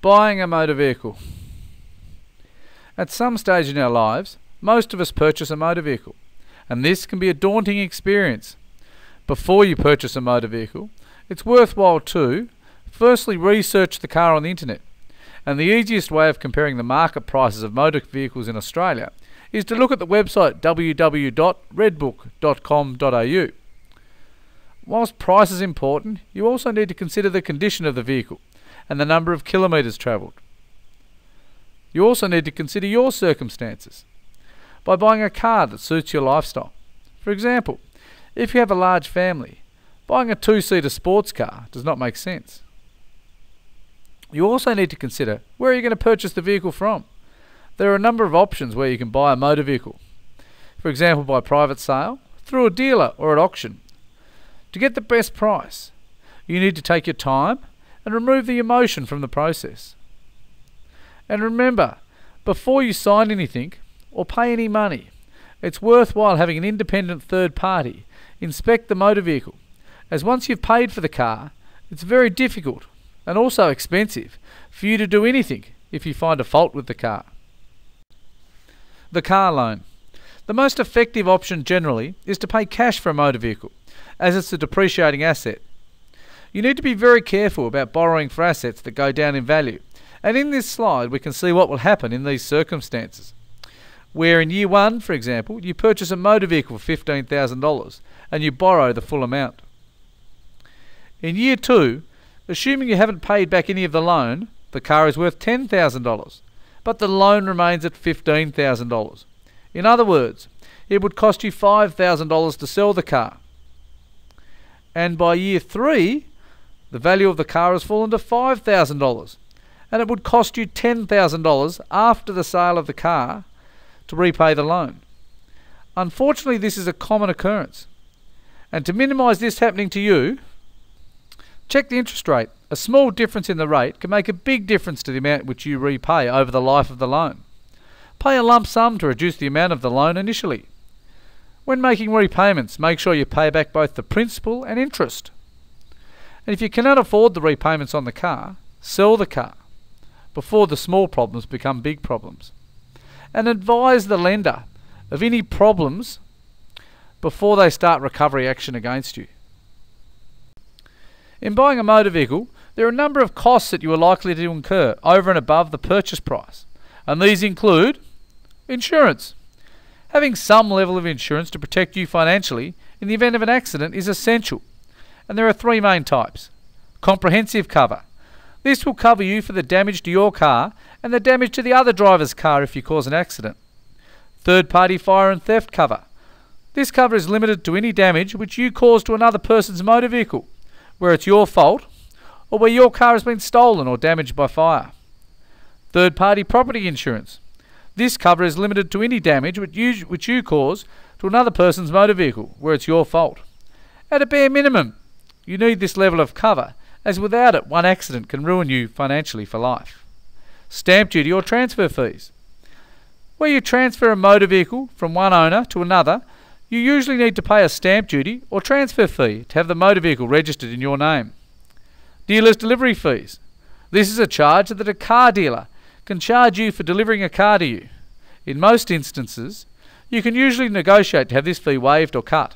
Buying a motor vehicle. At some stage in our lives, most of us purchase a motor vehicle, and this can be a daunting experience. Before you purchase a motor vehicle, it's worthwhile to firstly research the car on the internet, and the easiest way of comparing the market prices of motor vehicles in Australia is to look at the website www.redbook.com.au. Whilst price is important, you also need to consider the condition of the vehicle and the number of kilometres travelled. You also need to consider your circumstances by buying a car that suits your lifestyle. For example, if you have a large family, buying a two-seater sports car does not make sense. You also need to consider where are you going to purchase the vehicle from. There are a number of options where you can buy a motor vehicle. For example, by private sale, through a dealer or at auction. To get the best price, you need to take your time and remove the emotion from the process. And remember, before you sign anything or pay any money, it's worthwhile having an independent third party inspect the motor vehicle, as once you've paid for the car, it's very difficult and also expensive for you to do anything if you find a fault with the car. The car loan. The most effective option generally is to pay cash for a motor vehicle, as it's a depreciating asset. You need to be very careful about borrowing for assets that go down in value, and in this slide we can see what will happen in these circumstances. Where in year 1, for example, you purchase a motor vehicle for $15,000 and you borrow the full amount. In year 2, assuming you haven't paid back any of the loan, the car is worth $10,000, but the loan remains at $15,000. In other words, it would cost you $5,000 to sell the car. And by year 3, the value of the car has fallen to $5,000, and it would cost you $10,000 after the sale of the car to repay the loan. Unfortunately, this is a common occurrence, and to minimise this happening to you, check the interest rate. A small difference in the rate can make a big difference to the amount which you repay over the life of the loan. Pay a lump sum to reduce the amount of the loan initially. When making repayments, make sure you pay back both the principal and interest. And if you cannot afford the repayments on the car, sell the car before the small problems become big problems. And advise the lender of any problems before they start recovery action against you. In buying a motor vehicle, there are a number of costs that you are likely to incur over and above the purchase price, and these include insurance. Having some level of insurance to protect you financially in the event of an accident is essential, and there are 3 main types. Comprehensive cover. This will cover you for the damage to your car and the damage to the other driver's car if you cause an accident. Third-party fire and theft cover. This cover is limited to any damage which you cause to another person's motor vehicle, where it's your fault or where your car has been stolen or damaged by fire. Third-party property insurance. This cover is limited to any damage which you cause to another person's motor vehicle, where it's your fault. At a bare minimum, you need this level of cover, as without it, one accident can ruin you financially for life. Stamp duty or transfer fees. Where you transfer a motor vehicle from one owner to another, you usually need to pay a stamp duty or transfer fee to have the motor vehicle registered in your name. Dealer's delivery fees. This is a charge that a car dealer can charge you for delivering a car to you. In most instances, you can usually negotiate to have this fee waived or cut.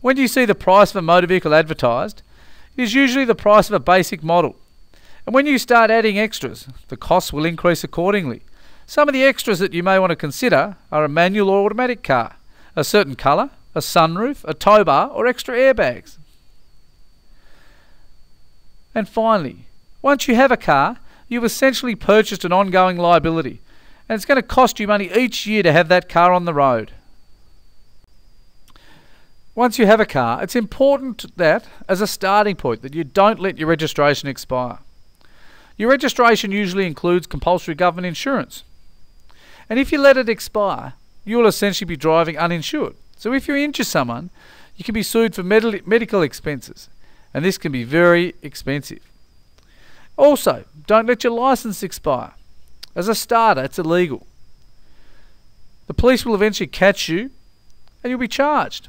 When you see the price of a motor vehicle advertised, it is usually the price of a basic model. And when you start adding extras, the costs will increase accordingly. Some of the extras that you may want to consider are a manual or automatic car, a certain colour, a sunroof, a tow bar, or extra airbags. And finally, once you have a car, you've essentially purchased an ongoing liability, and it's going to cost you money each year to have that car on the road. Once you have a car, it's important that, as a starting point, that you don't let your registration expire. Your registration usually includes compulsory government insurance. And if you let it expire, you will essentially be driving uninsured. So if you injure someone, you can be sued for medical expenses, and this can be very expensive. Also, don't let your license expire. As a starter, it's illegal. The police will eventually catch you and you'll be charged.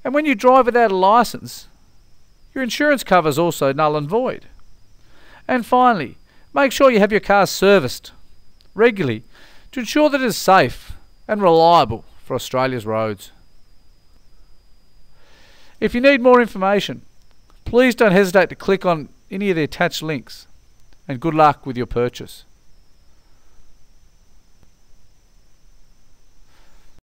And when you drive without a license, your insurance cover is also null and void. And finally, make sure you have your car serviced regularly to ensure that it is safe and reliable for Australia's roads. If you need more information, please don't hesitate to click on any of the attached links, and good luck with your purchase.